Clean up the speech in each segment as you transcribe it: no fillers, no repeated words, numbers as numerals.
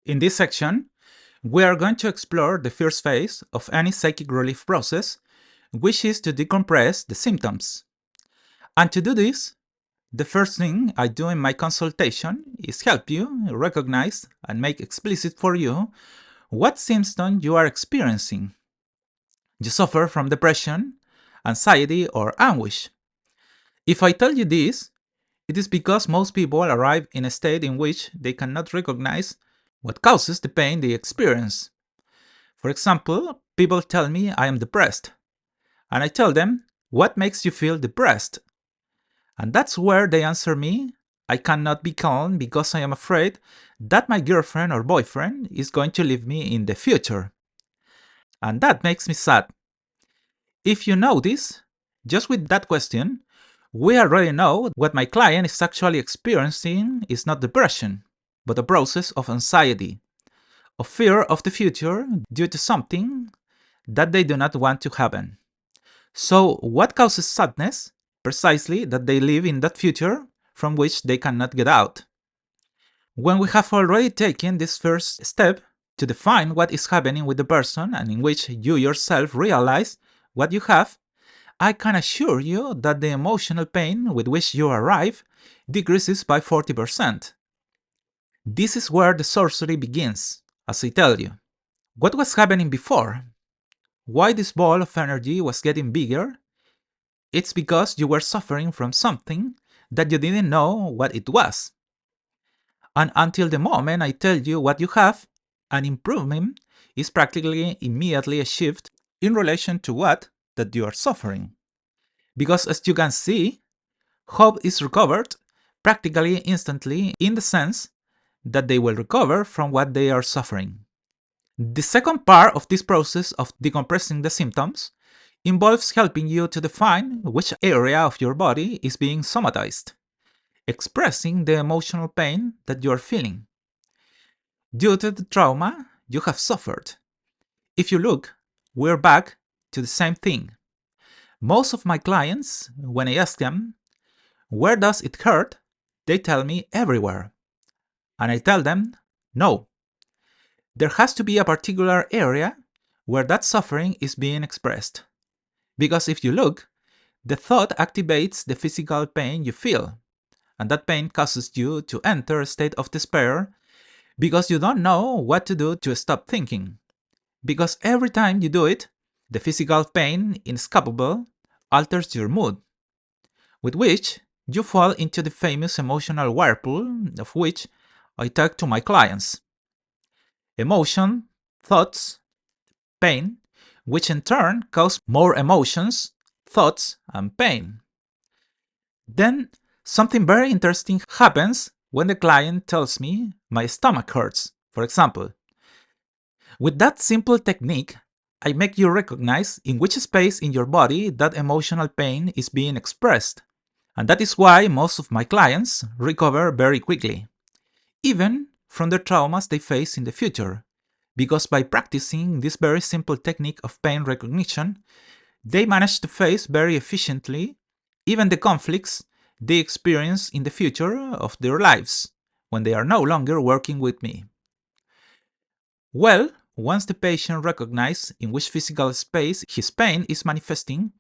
In this section, we are going to explore the first phase of any psychic relief process, which is to decompress the symptoms. And to do this, the first thing I do in my consultation is help you recognize and make explicit for you what symptom you are experiencing. You suffer from depression, anxiety, or anguish. If I tell you this, it is because most people arrive in a state in which they cannot recognize what causes the pain they experience. For example, people tell me I am depressed, and I tell them, what makes you feel depressed? And that's where they answer me, I cannot be calm because I am afraid that my girlfriend or boyfriend is going to leave me in the future. And that makes me sad. If you know this, just with that question, we already know what my client is actually experiencing is not depression, but a process of anxiety, of fear of the future due to something that they do not want to happen. So, what causes sadness? Precisely that they live in that future from which they cannot get out. When we have already taken this first step to define what is happening with the person and in which you yourself realize what you have, I can assure you that the emotional pain with which you arrive decreases by 40%. This is where the sorcery begins, as I tell you. What was happening before? Why this ball of energy was getting bigger? It's because you were suffering from something that you didn't know what it was. And until the moment I tell you what you have, an improvement is practically immediately achieved in relation to what that you are suffering. Because as you can see, hope is recovered practically instantly in the sense that they will recover from what they are suffering. The second part of this process of decompressing the symptoms involves helping you to define which area of your body is being somatized, expressing the emotional pain that you are feeling due to the trauma you have suffered. If you look, we're back to the same thing. Most of my clients, when I ask them, where does it hurt? They tell me everywhere. And I tell them, no. There has to be a particular area where that suffering is being expressed. Because if you look, the thought activates the physical pain you feel, and that pain causes you to enter a state of despair because you don't know what to do to stop thinking. Because every time you do it, the physical pain, inescapable, alters your mood, with which you fall into the famous emotional whirlpool of which I talk to my clients. Emotion, thoughts, pain, which in turn cause more emotions, thoughts, and pain. Then something very interesting happens when the client tells me my stomach hurts, for example. With that simple technique, I make you recognize in which space in your body that emotional pain is being expressed. And that is why most of my clients recover very quickly, even from the traumas they face in the future. Because by practicing this very simple technique of pain recognition, they manage to face very efficiently even the conflicts they experience in the future of their lives when they are no longer working with me. Well, once the patient recognizes in which physical space his pain is manifesting,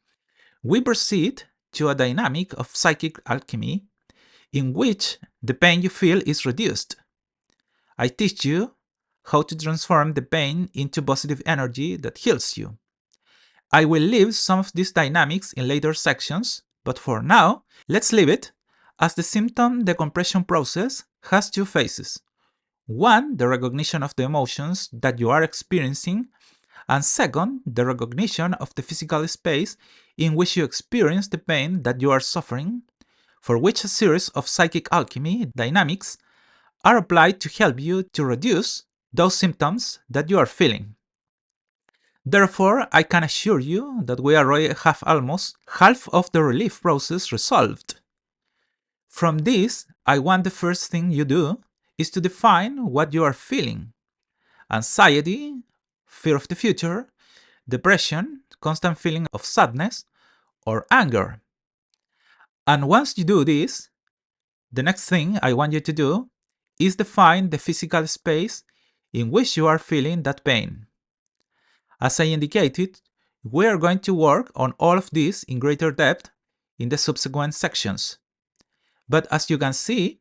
we proceed to a dynamic of psychic alchemy in which the pain you feel is reduced. I teach you how to transform the pain into positive energy that heals you. I will leave some of these dynamics in later sections, but for now, let's leave it as the symptom decompression process has two phases. One, the recognition of the emotions that you are experiencing, and second, the recognition of the physical space in which you experience the pain that you are suffering, for which a series of psychic alchemy dynamics are applied to help you to reduce those symptoms that you are feeling. Therefore, I can assure you that we already have almost half of the relief process resolved. From this, I want the first thing you do is to define what you are feeling. Anxiety, fear of the future, depression, constant feeling of sadness, or anger. And once you do this, the next thing I want you to do is define the physical space in which you are feeling that pain. As I indicated, we are going to work on all of this in greater depth in the subsequent sections. But as you can see,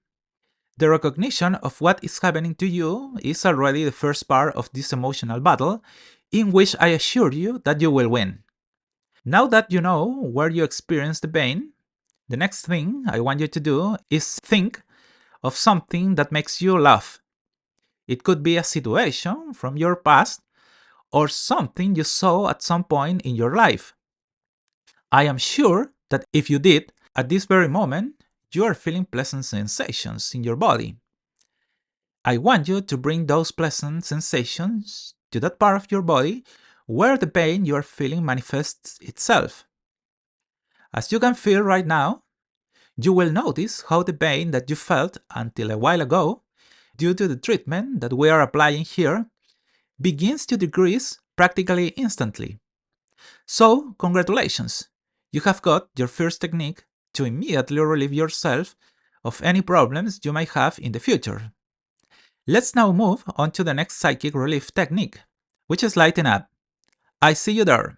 the recognition of what is happening to you is already the first part of this emotional battle, in which I assure you that you will win. Now that you know where you experience the pain, the next thing I want you to do is think of something that makes you laugh. It could be a situation from your past or something you saw at some point in your life. I am sure that if you did, at this very moment, you are feeling pleasant sensations in your body. I want you to bring those pleasant sensations to that part of your body where the pain you are feeling manifests itself. As you can feel right now, you will notice how the pain that you felt until a while ago, due to the treatment that we are applying here, begins to decrease practically instantly. So, congratulations! You have got your first technique to immediately relieve yourself of any problems you might have in the future. Let's now move on to the next psychic relief technique, which is lighting up. I see you there.